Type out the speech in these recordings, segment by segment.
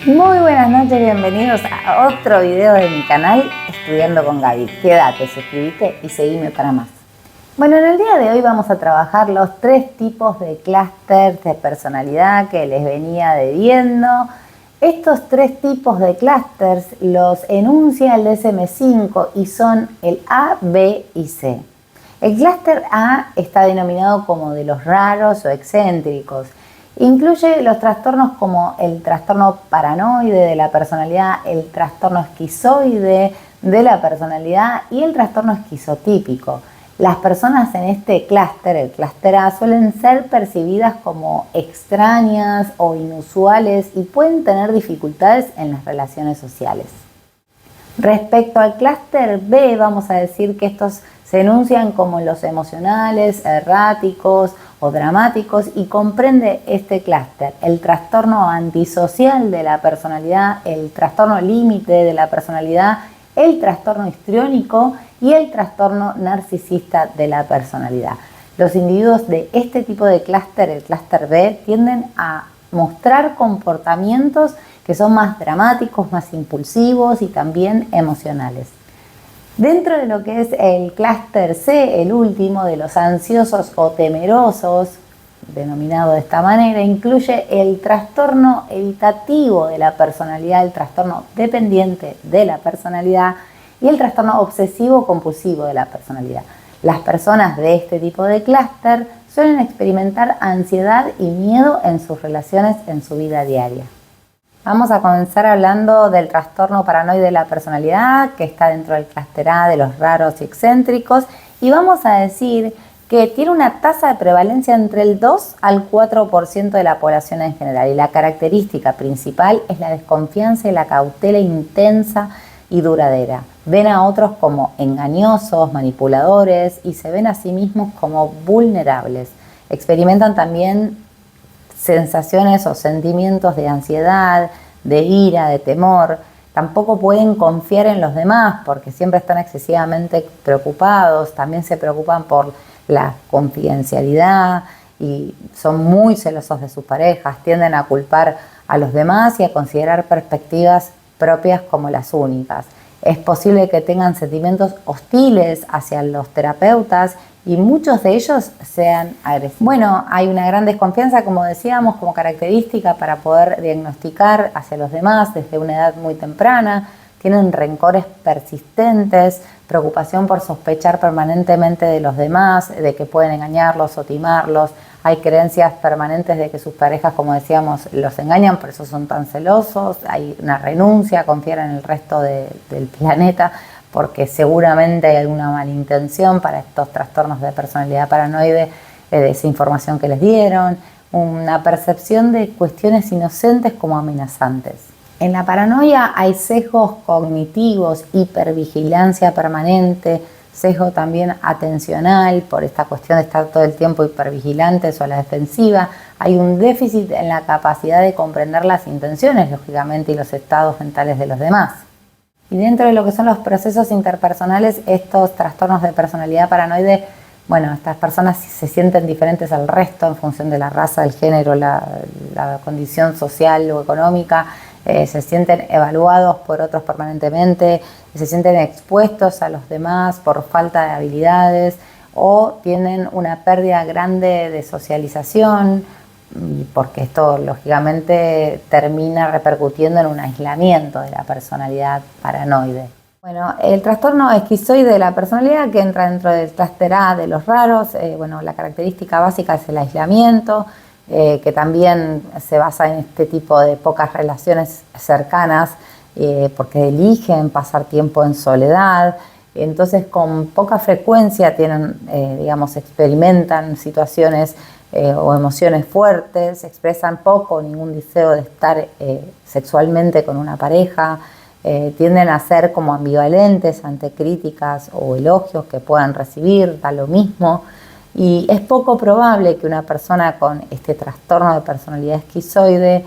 Muy buenas noches, bienvenidos a otro video de mi canal Estudiando con Gaby. Quédate, suscríbete y seguime para más. Bueno, en el día de hoy vamos a trabajar los 3 tipos de clústeres de personalidad que les venía debiendo. Estos 3 tipos de clústeres los enuncia el DSM-5 y son el A, B y C. El clúster A está denominado como de los raros o excéntricos. Incluye los trastornos como el trastorno paranoide de la personalidad, el trastorno esquizoide de la personalidad y el trastorno esquizotípico. Las personas en este clúster, el clúster A, suelen ser percibidas como extrañas o inusuales y pueden tener dificultades en las relaciones sociales. Respecto al clúster B, vamos a decir que estos se enuncian como los emocionales, erráticos o dramáticos y comprende este clúster el trastorno antisocial de la personalidad, el trastorno límite de la personalidad, el trastorno histriónico y el trastorno narcisista de la personalidad. Los individuos de este tipo de clúster, el clúster B, tienden a mostrar comportamientos que son más dramáticos, más impulsivos y también emocionales. Dentro de lo que es el clúster C, el último de los ansiosos o temerosos, denominado de esta manera, incluye el trastorno evitativo de la personalidad, el trastorno dependiente de la personalidad y el trastorno obsesivo-compulsivo de la personalidad. Las personas de este tipo de clúster suelen experimentar ansiedad y miedo en sus relaciones en su vida diaria. Vamos a comenzar hablando del trastorno paranoide de la personalidad, que está dentro del clúster A de los raros y excéntricos, y vamos a decir que tiene una tasa de prevalencia entre el 2 al 4% de la población en general, y la característica principal es la desconfianza y la cautela intensa y duradera. Ven a otros como engañosos, manipuladores, y se ven a sí mismos como vulnerables. Experimentan también sensaciones o sentimientos de ansiedad, de ira, de temor. Tampoco pueden confiar en los demás porque siempre están excesivamente preocupados. También se preocupan por la confidencialidad y son muy celosos de sus parejas. Tienden a culpar a los demás y a considerar perspectivas propias como las únicas. Es posible que tengan sentimientos hostiles hacia los terapeutas y muchos de ellos sean agresivos. Bueno, hay una gran desconfianza, como decíamos, como característica para poder diagnosticar hacia los demás desde una edad muy temprana. Tienen rencores persistentes, preocupación por sospechar permanentemente de los demás, de que pueden engañarlos o timarlos. Hay creencias permanentes de que sus parejas, como decíamos, los engañan, por eso son tan celosos. Hay una renuncia a confiar en el resto del planeta, porque seguramente hay alguna malintención para estos trastornos de personalidad paranoide, de esa información que les dieron, una percepción de cuestiones inocentes como amenazantes. En la paranoia hay sesgos cognitivos, hipervigilancia permanente, sesgo también atencional por esta cuestión de estar todo el tiempo hipervigilantes o a la defensiva. Hay un déficit en la capacidad de comprender las intenciones, lógicamente, y los estados mentales de los demás. Y dentro de lo que son los procesos interpersonales, estos trastornos de personalidad paranoide, bueno, estas personas se sienten diferentes al resto en función de la raza, el género, la condición social o económica, se sienten evaluados por otros permanentemente, se sienten expuestos a los demás por falta de habilidades o tienen una pérdida grande de socialización, porque esto lógicamente termina repercutiendo en un aislamiento de la personalidad paranoide. Bueno, el trastorno esquizoide de la personalidad, que entra dentro del clúster A de los raros, bueno, la característica básica es el aislamiento, que también se basa en este tipo de pocas relaciones cercanas, porque eligen pasar tiempo en soledad. Entonces, con poca frecuencia experimentan situaciones o emociones fuertes, expresan poco o ningún deseo de estar sexualmente con una pareja, tienden a ser como ambivalentes ante críticas o elogios que puedan recibir, da lo mismo, y es poco probable que una persona con este trastorno de personalidad esquizoide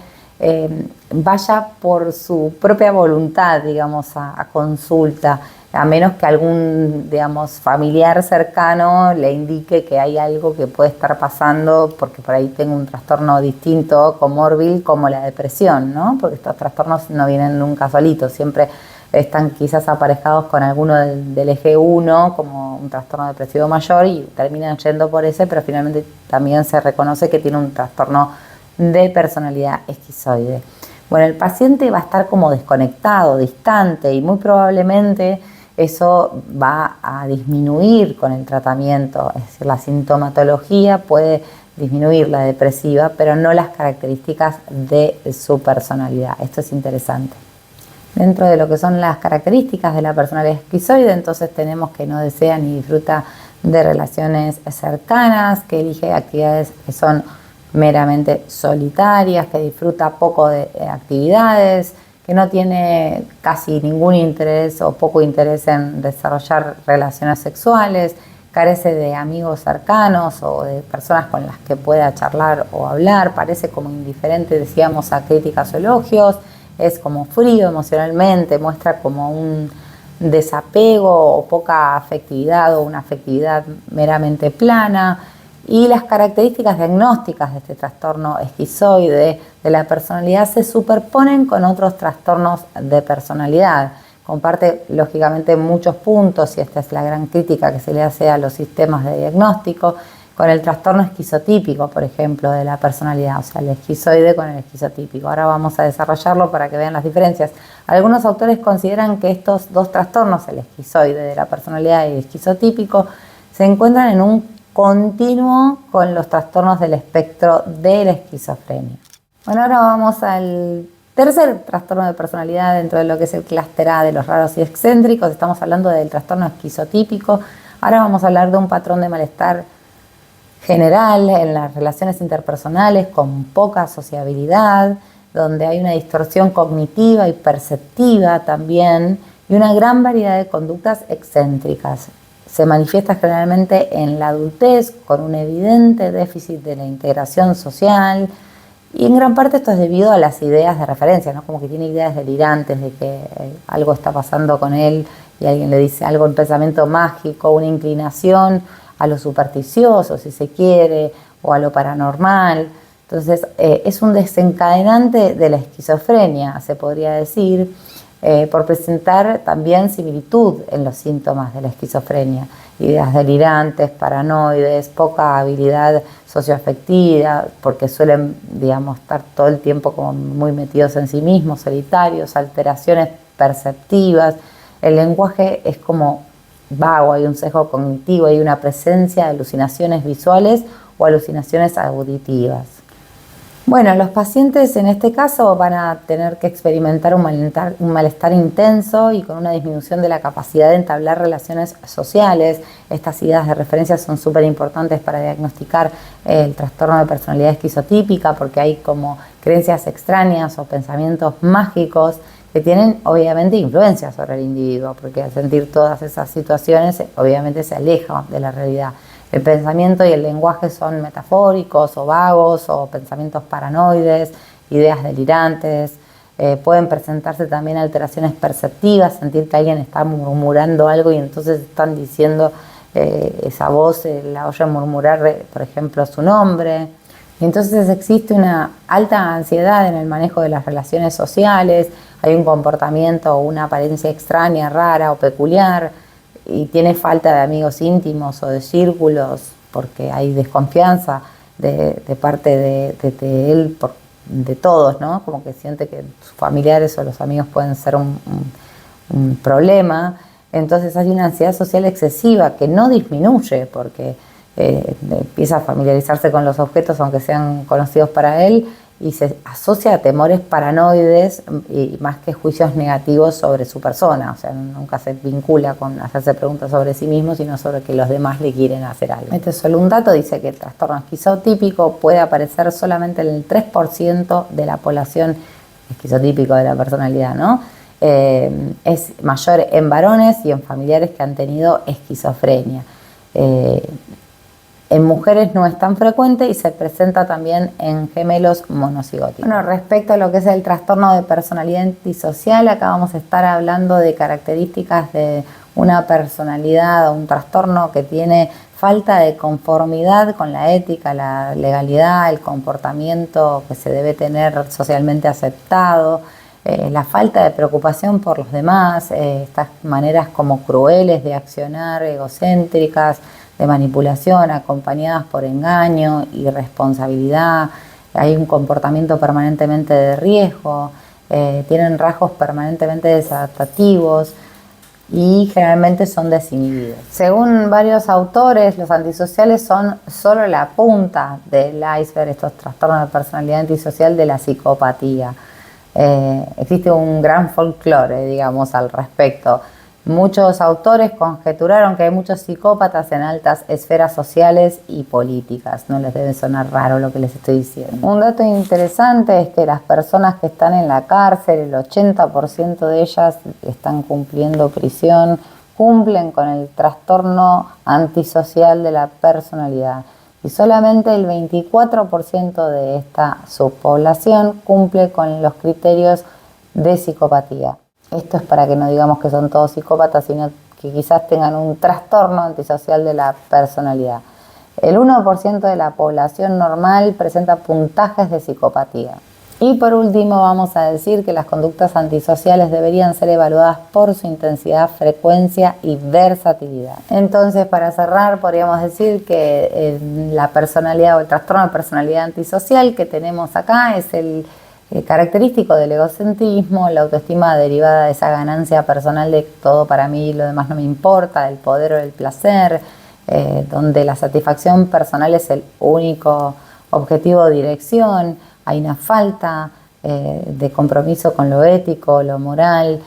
vaya por su propia voluntad, digamos, a consulta. a menos que algún, digamos, familiar cercano le indique que hay algo que puede estar pasando, porque por ahí tengo un trastorno distinto, comórbil, como la depresión, ¿no? Porque estos trastornos no vienen nunca solitos, siempre están quizás aparejados con alguno del eje 1, como un trastorno depresivo mayor, y terminan yendo por ese, pero finalmente también se reconoce que tiene un trastorno de personalidad esquizoide. Bueno, el paciente va a estar como desconectado, distante, y muy probablemente eso va a disminuir con el tratamiento, es decir, la sintomatología puede disminuir la depresiva, pero no las características de su personalidad. Esto es interesante. Dentro de lo que son las características de la personalidad esquizoide, entonces tenemos que no desea ni disfruta de relaciones cercanas, que elige actividades que son meramente solitarias, que disfruta poco de actividades, que no tiene casi ningún interés o poco interés en desarrollar relaciones sexuales, carece de amigos cercanos o de personas con las que pueda charlar o hablar, parece como indiferente, decíamos, a críticas o elogios, es como frío emocionalmente, muestra como un desapego o poca afectividad o una afectividad meramente plana. Y las características diagnósticas de este trastorno esquizoide de la personalidad se superponen con otros trastornos de personalidad. Comparte lógicamente muchos puntos, y esta es la gran crítica que se le hace a los sistemas de diagnóstico, con el trastorno esquizotípico, por ejemplo, de la personalidad, o sea, el esquizoide con el esquizotípico. Ahora vamos a desarrollarlo para que vean las diferencias. Algunos autores consideran que estos dos trastornos, el esquizoide de la personalidad y el esquizotípico, se encuentran en un continuo con los trastornos del espectro de la esquizofrenia. Bueno, ahora vamos al tercer trastorno de personalidad dentro de lo que es el clúster A de los raros y excéntricos. Estamos hablando del trastorno esquizotípico. Ahora vamos a hablar de un patrón de malestar general en las relaciones interpersonales con poca sociabilidad, donde hay una distorsión cognitiva y perceptiva también, y una gran variedad de conductas excéntricas. Se manifiesta generalmente en la adultez con un evidente déficit de la integración social, y en gran parte esto es debido a las ideas de referencia, ¿no? Como que tiene ideas delirantes de que algo está pasando con él y alguien le dice algo, un pensamiento mágico, una inclinación a lo supersticioso, si se quiere, o a lo paranormal. Entonces es un desencadenante de la esquizofrenia, se podría decir, por presentar también similitud en los síntomas de la esquizofrenia, ideas delirantes, paranoides, poca habilidad socioafectiva, porque suelen, digamos, estar todo el tiempo como muy metidos en sí mismos, solitarios, alteraciones perceptivas, el lenguaje es como vago, hay un sesgo cognitivo, hay una presencia de alucinaciones visuales o alucinaciones auditivas. Bueno, los pacientes en este caso van a tener que experimentar un malestar intenso y con una disminución de la capacidad de entablar relaciones sociales. Estas ideas de referencia son súper importantes para diagnosticar el trastorno de personalidad esquizotípica, porque hay como creencias extrañas o pensamientos mágicos que tienen obviamente influencia sobre el individuo, porque al sentir todas esas situaciones obviamente se aleja de la realidad. El pensamiento y el lenguaje son metafóricos o vagos o pensamientos paranoides, ideas delirantes. Pueden presentarse también alteraciones perceptivas, sentir que alguien está murmurando algo y entonces están diciendo esa voz, la oyen murmurar, por ejemplo, su nombre. Y entonces existe una alta ansiedad en el manejo de las relaciones sociales, hay un comportamiento o una apariencia extraña, rara o peculiar, y tiene falta de amigos íntimos o de círculos porque hay desconfianza de parte de él, de todos, ¿no? Como que siente que sus familiares o los amigos pueden ser un problema. Entonces hay una ansiedad social excesiva que no disminuye porque empieza a familiarizarse con los objetos aunque sean conocidos para él, y se asocia a temores paranoides y más que juicios negativos sobre su persona. O sea, nunca se vincula con hacerse preguntas sobre sí mismo, sino sobre que los demás le quieren hacer algo. Este es solo un dato, dice que el trastorno esquizotípico puede aparecer solamente en el 3% de la población esquizotípico de la personalidad, ¿no? Es mayor en varones y en familiares que han tenido esquizofrenia. En mujeres no es tan frecuente y se presenta también en gemelos monocigóticos. Bueno, respecto a lo que es el trastorno de personalidad antisocial, acá vamos a estar hablando de características de una personalidad o un trastorno que tiene falta de conformidad con la ética, la legalidad, el comportamiento que se debe tener socialmente aceptado, la falta de preocupación por los demás, estas maneras como crueles de accionar, egocéntricas, de manipulación, acompañadas por engaño, irresponsabilidad, hay un comportamiento permanentemente de riesgo, tienen rasgos permanentemente desadaptativos y generalmente son desinhibidos. Según varios autores, los antisociales son solo la punta del iceberg, estos trastornos de personalidad antisocial de la psicopatía. Existe un gran folclore, digamos, al respecto. Muchos autores conjeturaron que hay muchos psicópatas en altas esferas sociales y políticas. No les debe sonar raro lo que les estoy diciendo. Un dato interesante es que las personas que están en la cárcel, el 80% de ellas están cumpliendo prisión, cumplen con el trastorno antisocial de la personalidad. Y solamente el 24% de esta subpoblación cumple con los criterios de psicopatía. Esto es para que no digamos que son todos psicópatas, sino que quizás tengan un trastorno antisocial de la personalidad. El 1% de la población normal presenta puntajes de psicopatía. Y por último vamos a decir que las conductas antisociales deberían ser evaluadas por su intensidad, frecuencia y versatilidad. Entonces, para cerrar, podríamos decir que la personalidad o el trastorno de personalidad antisocial que tenemos acá es el característico del egocentrismo, la autoestima derivada de esa ganancia personal de todo para mí y lo demás no me importa, del poder o del placer, donde la satisfacción personal es el único objetivo o dirección. Hay una falta de compromiso con lo ético, lo moral,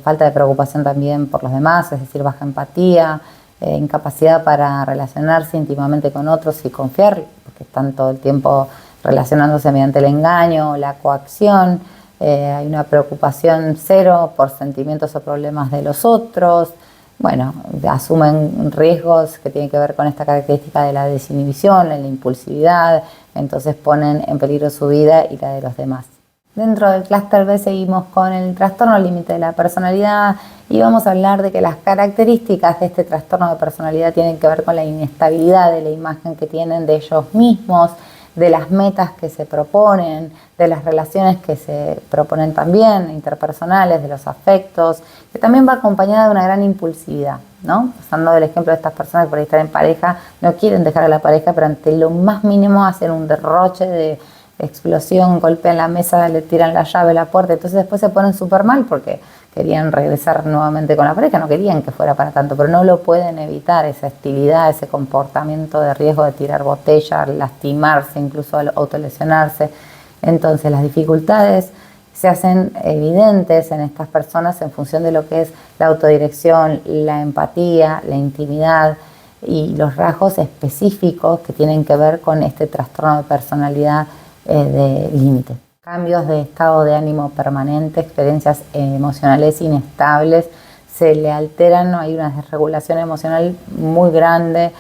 falta de preocupación también por los demás, es decir, baja empatía, incapacidad para relacionarse íntimamente con otros y confiar, porque están todo el tiempo relacionándose mediante el engaño, la coacción, hay una preocupación cero por sentimientos o problemas de los otros, bueno, asumen riesgos que tienen que ver con esta característica de la desinhibición, la impulsividad, entonces ponen en peligro su vida y la de los demás. Dentro del clúster B seguimos con el trastorno límite de la personalidad y vamos a hablar de que las características de este trastorno de personalidad tienen que ver con la inestabilidad de la imagen que tienen de ellos mismos, de las metas que se proponen, de las relaciones que se proponen también, interpersonales, de los afectos, que también va acompañada de una gran impulsividad, ¿no? Pasando del ejemplo de estas personas que por ahí están en pareja, no quieren dejar a la pareja, pero ante lo más mínimo hacen un derroche de explosión, golpean la mesa, le tiran la llave, la puerta, entonces después se ponen súper mal porque querían regresar nuevamente con la pareja, no querían que fuera para tanto, pero no lo pueden evitar, esa hostilidad, ese comportamiento de riesgo de tirar botellas, lastimarse, incluso autolesionarse. Entonces las dificultades se hacen evidentes en estas personas en función de lo que es la autodirección, la empatía, la intimidad y los rasgos específicos que tienen que ver con este trastorno de personalidad de límite. Cambios de estado de ánimo permanente, experiencias emocionales inestables, se le alteran, hay una desregulación emocional muy grande,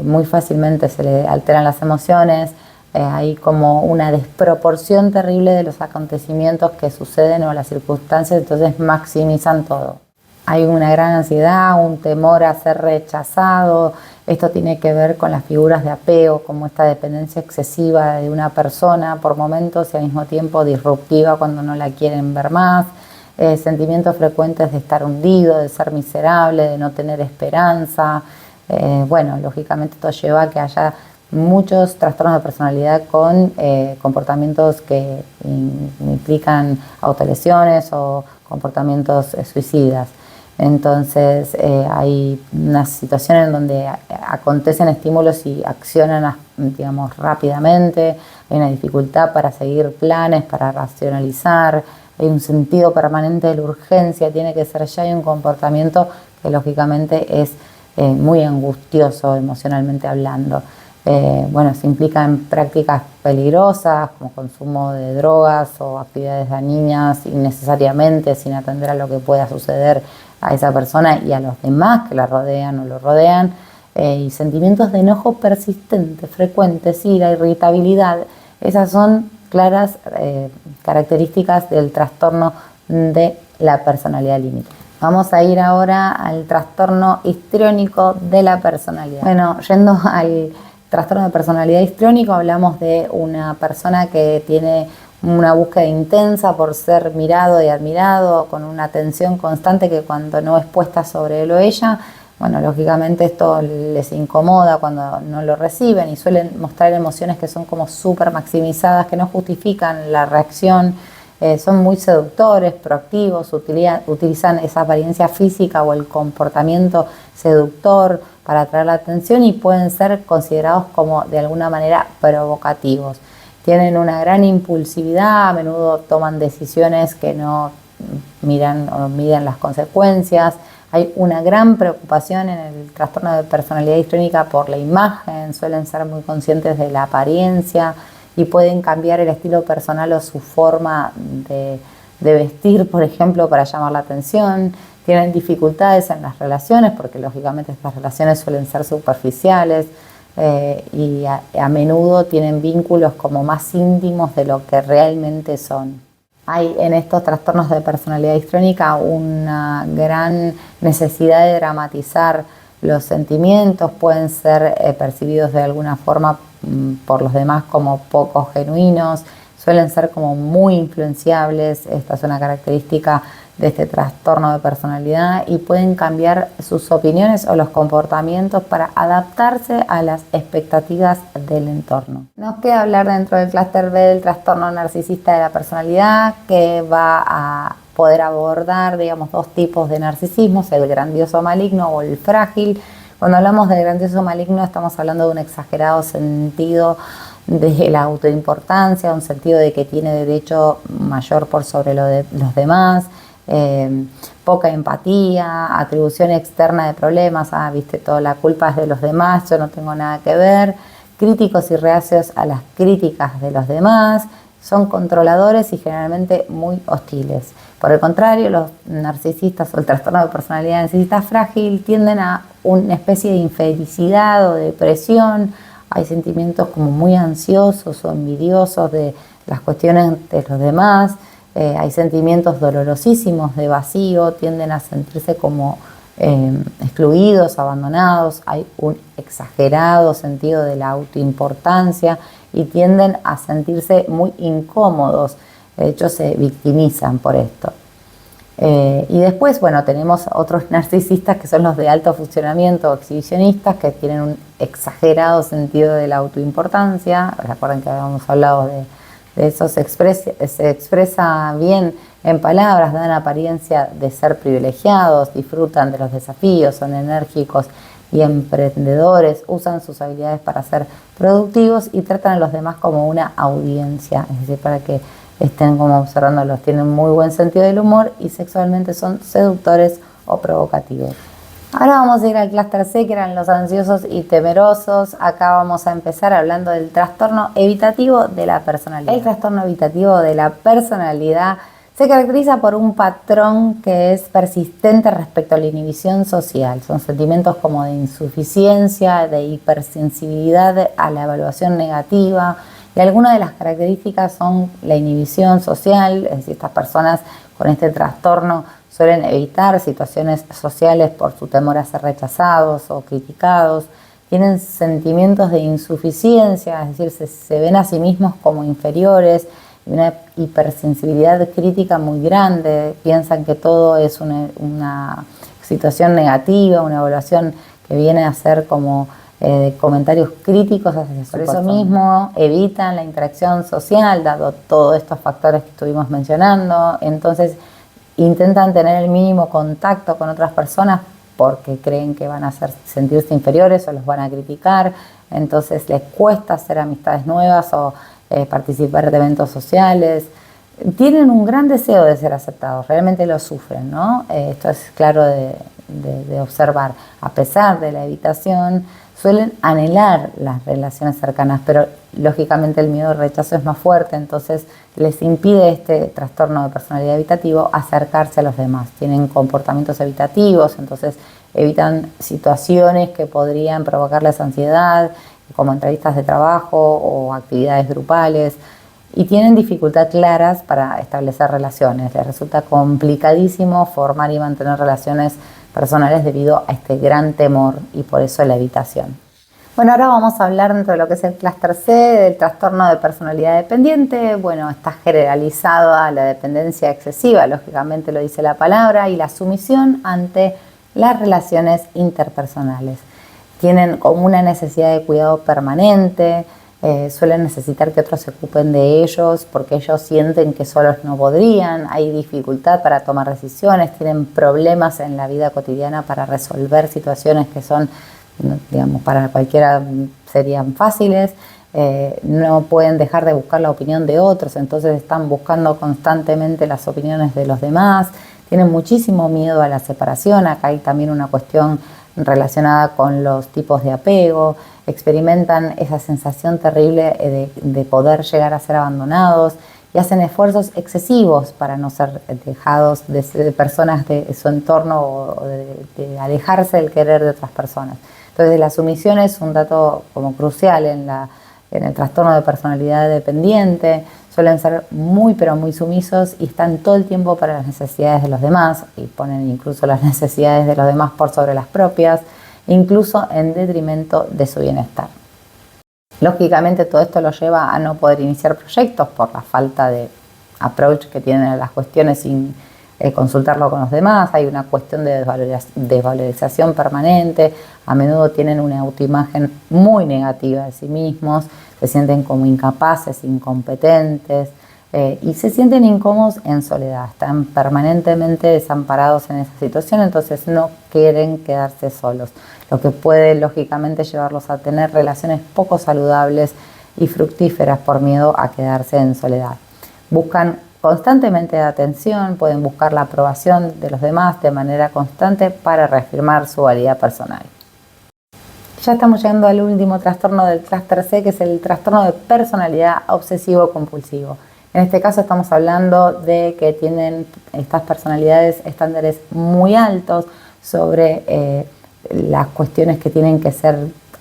muy fácilmente se le alteran las emociones, hay como una desproporción terrible de los acontecimientos que suceden o las circunstancias, entonces maximizan todo. Hay una gran ansiedad, un temor a ser rechazado. Esto tiene que ver con las figuras de apego, como esta dependencia excesiva de una persona por momentos y al mismo tiempo disruptiva cuando no la quieren ver más. Sentimientos frecuentes de estar hundido, de ser miserable, de no tener esperanza. Bueno, lógicamente esto lleva a que haya muchos trastornos de personalidad con comportamientos que implican autolesiones o comportamientos suicidas. Entonces hay una situación en donde acontecen estímulos y accionan, digamos, rápidamente, hay una dificultad para seguir planes, para racionalizar, hay un sentido permanente de la urgencia, tiene que ser ya, hay un comportamiento que lógicamente es muy angustioso emocionalmente hablando. Bueno, se implica en prácticas peligrosas como consumo de drogas o actividades dañinas innecesariamente sin atender a lo que pueda suceder a esa persona y a los demás que la rodean o lo rodean. y sentimientos de enojo persistentes, frecuentes, ira, irritabilidad. Esas son claras características del trastorno de la personalidad límite. Vamos a ir ahora al trastorno histriónico de la personalidad. Bueno, yendo al trastorno de personalidad histriónico, hablamos de una persona que tiene una búsqueda intensa por ser mirado y admirado, con una atención constante que cuando no es puesta sobre él o ella, bueno, lógicamente esto les incomoda cuando no lo reciben y suelen mostrar emociones que son como súper maximizadas, que no justifican la reacción. Son muy seductores, proactivos, utilizan esa apariencia física o el comportamiento seductor para atraer la atención y pueden ser considerados como de alguna manera provocativos. Tienen una gran impulsividad, a menudo toman decisiones que no miran o miden las consecuencias. Hay una gran preocupación en el trastorno de personalidad histriónica por la imagen, suelen ser muy conscientes de la apariencia y pueden cambiar el estilo personal o su forma de vestir, por ejemplo, para llamar la atención. Tienen dificultades en las relaciones porque lógicamente estas relaciones suelen ser superficiales y a menudo tienen vínculos como más íntimos de lo que realmente son. Hay en estos trastornos de personalidad histriónica una gran necesidad de dramatizar los sentimientos, pueden ser percibidos de alguna forma por los demás como poco genuinos, suelen ser como muy influenciables. Esta es una característica de este trastorno de personalidad y pueden cambiar sus opiniones o los comportamientos para adaptarse a las expectativas del entorno. Nos queda hablar dentro del clúster B del trastorno narcisista de la personalidad, que va a poder abordar, digamos, dos tipos de narcisismos, el grandioso maligno o el frágil. Cuando hablamos del grandioso maligno estamos hablando de un exagerado sentido de la autoimportancia, un sentido de que tiene derecho mayor por sobre lo de los demás, poca empatía, atribución externa de problemas, viste, toda la culpa es de los demás, yo no tengo nada que ver, críticos y reacios a las críticas de los demás, son controladores y generalmente muy hostiles. Por el contrario, los narcisistas o el trastorno de personalidad narcisista frágil tienden a una especie de infelicidad o de depresión. Hay sentimientos como muy ansiosos o envidiosos de las cuestiones de los demás. Hay sentimientos dolorosísimos de vacío, tienden a sentirse como excluidos, abandonados. Hay un exagerado sentido de la autoimportancia y tienden a sentirse muy incómodos. De hecho, se victimizan por esto. Y después, bueno, tenemos otros narcisistas que son los de alto funcionamiento o exhibicionistas, que tienen un exagerado sentido de la autoimportancia. Recuerden que habíamos hablado de eso, se expresa bien en palabras, dan apariencia de ser privilegiados, disfrutan de los desafíos, son enérgicos y emprendedores, usan sus habilidades para ser productivos y tratan a los demás como una audiencia, es decir, para que estén como observándolos. Tienen muy buen sentido del humor y sexualmente son seductores o provocativos. Ahora vamos a ir al clúster C, que eran los ansiosos y temerosos. Acá vamos a empezar hablando del trastorno evitativo de la personalidad. El trastorno evitativo de la personalidad se caracteriza por un patrón que es persistente respecto a la inhibición social. Son sentimientos como de insuficiencia, de hipersensibilidad a la evaluación negativa, y algunas de las características son la inhibición social, es decir, estas personas con este trastorno suelen evitar situaciones sociales por su temor a ser rechazados o criticados, tienen sentimientos de insuficiencia, es decir, se ven a sí mismos como inferiores, y una hipersensibilidad crítica muy grande, piensan que todo es una situación negativa, una evaluación que viene a ser como comentarios críticos hacia su persona. Por eso mismo evitan la interacción social, dado todos estos factores que estuvimos mencionando. Entonces intentan tener el mínimo contacto con otras personas porque creen que van a sentirse inferiores o los van a criticar. Entonces les cuesta hacer amistades nuevas o participar de eventos sociales. Tienen un gran deseo de ser aceptados, realmente lo sufren, ¿no? Esto es claro de observar. A pesar de la evitación, suelen anhelar las relaciones cercanas, pero lógicamente el miedo al rechazo es más fuerte, entonces les impide este trastorno de personalidad evitativo acercarse a los demás. Tienen comportamientos evitativos, entonces evitan situaciones que podrían provocarles ansiedad, como entrevistas de trabajo o actividades grupales, y tienen dificultad claras para establecer relaciones. Les resulta complicadísimo formar y mantener relaciones personales debido a este gran temor y por eso la evitación. Bueno, ahora vamos a hablar dentro de lo que es el clúster C del trastorno de personalidad dependiente. Bueno, está generalizado a la dependencia excesiva, lógicamente lo dice la palabra, y la sumisión ante las relaciones interpersonales. Tienen como una necesidad de cuidado permanente, suelen necesitar que otros se ocupen de ellos porque ellos sienten que solos no podrían, hay dificultad para tomar decisiones, tienen problemas en la vida cotidiana para resolver situaciones que son, digamos, para cualquiera serían fáciles, no pueden dejar de buscar la opinión de otros, entonces están buscando constantemente las opiniones de los demás, tienen muchísimo miedo a la separación. Acá hay también una cuestión relacionada con los tipos de apego, experimentan esa sensación terrible de poder llegar a ser abandonados y hacen esfuerzos excesivos para no ser dejados de personas de su entorno o de alejarse del querer de otras personas. Entonces la sumisión es un dato como crucial en el trastorno de personalidad dependiente. Suelen ser muy pero muy sumisos y están todo el tiempo para las necesidades de los demás y ponen incluso las necesidades de los demás por sobre las propias, incluso en detrimento de su bienestar. Lógicamente todo esto lo lleva a no poder iniciar proyectos por la falta de approach que tienen a las cuestiones sin consultarlo con los demás. Hay una cuestión de desvalorización permanente, a menudo tienen una autoimagen muy negativa de sí mismos, se sienten como incapaces, incompetentes y se sienten incómodos en soledad, están permanentemente desamparados en esa situación, entonces no quieren quedarse solos, lo que puede lógicamente llevarlos a tener relaciones poco saludables y fructíferas por miedo a quedarse en soledad. Buscan constantemente atención, pueden buscar la aprobación de los demás de manera constante para reafirmar su valía personal. Ya estamos llegando al último trastorno del clúster C, que es el trastorno de personalidad obsesivo-compulsivo. En este caso estamos hablando de que tienen estas personalidades estándares muy altos sobre las cuestiones que tienen que ser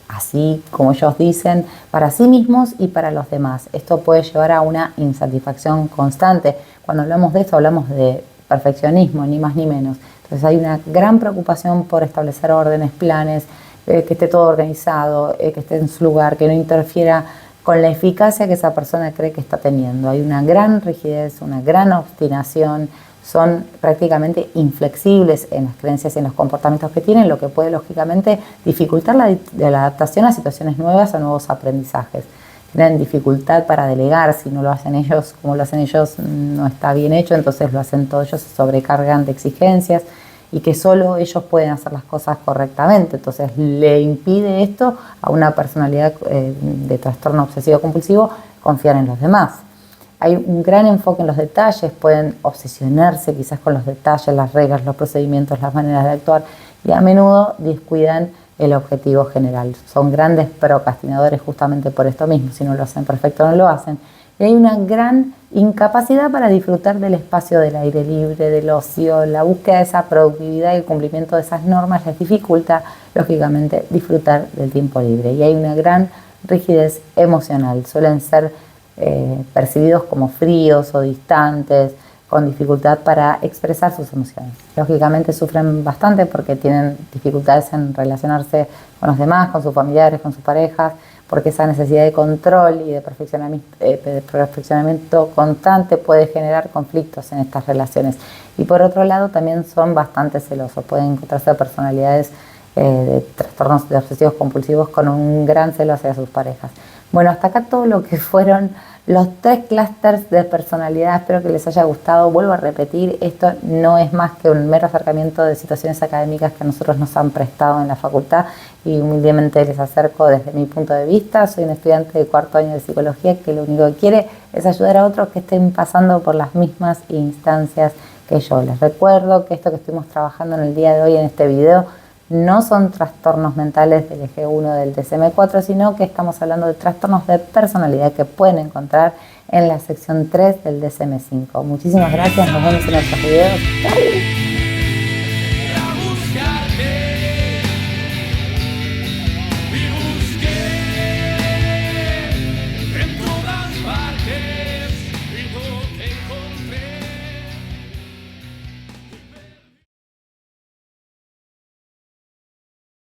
así como ellos dicen, para sí mismos y para los demás. Esto puede llevar a una insatisfacción constante. Cuando hablamos de esto, hablamos de perfeccionismo, ni más ni menos. Entonces hay una gran preocupación por establecer órdenes, planes, que esté todo organizado, que esté en su lugar, que no interfiera con la eficacia que esa persona cree que está teniendo. Hay una gran rigidez, una gran obstinación, son prácticamente inflexibles en las creencias y en los comportamientos que tienen, lo que puede lógicamente dificultar la adaptación a situaciones nuevas, a nuevos aprendizajes. Tienen dificultad para delegar, si no lo hacen ellos como lo hacen ellos no está bien hecho, entonces lo hacen todos ellos, se sobrecargan de exigencias y que solo ellos pueden hacer las cosas correctamente, entonces le impide esto a una personalidad de trastorno obsesivo compulsivo confiar en los demás. Hay un gran enfoque en los detalles, pueden obsesionarse quizás con los detalles, las reglas, los procedimientos, las maneras de actuar y a menudo descuidan el objetivo general. Son grandes procrastinadores justamente por esto mismo, si no lo hacen perfecto no lo hacen. Y hay una gran incapacidad para disfrutar del espacio del aire libre, del ocio, la búsqueda de esa productividad y el cumplimiento de esas normas les dificulta, lógicamente, disfrutar del tiempo libre. Y hay una gran rigidez emocional, suelen ser percibidos como fríos o distantes, con dificultad para expresar sus emociones. Lógicamente sufren bastante porque tienen dificultades en relacionarse con los demás, con sus familiares, con sus parejas, porque esa necesidad de control y de perfeccionamiento constante puede generar conflictos en estas relaciones. Y por otro lado también son bastante celosos, pueden encontrarse personalidades de trastornos de obsesivos compulsivos con un gran celo hacia sus parejas. Bueno, hasta acá todo lo que fueron los 3 clústeres de personalidad. Espero que les haya gustado. Vuelvo a repetir, esto no es más que un mero acercamiento de situaciones académicas que a nosotros nos han prestado en la facultad y humildemente les acerco desde mi punto de vista. Soy un estudiante de 4º año de psicología que lo único que quiere es ayudar a otros que estén pasando por las mismas instancias que yo. Les recuerdo que esto que estuvimos trabajando en el día de hoy en este video no son trastornos mentales del eje 1 del DSM-4, sino que estamos hablando de trastornos de personalidad que pueden encontrar en la sección 3 del DSM-5. Muchísimas gracias, nos vemos en otros videos. ¡Chau!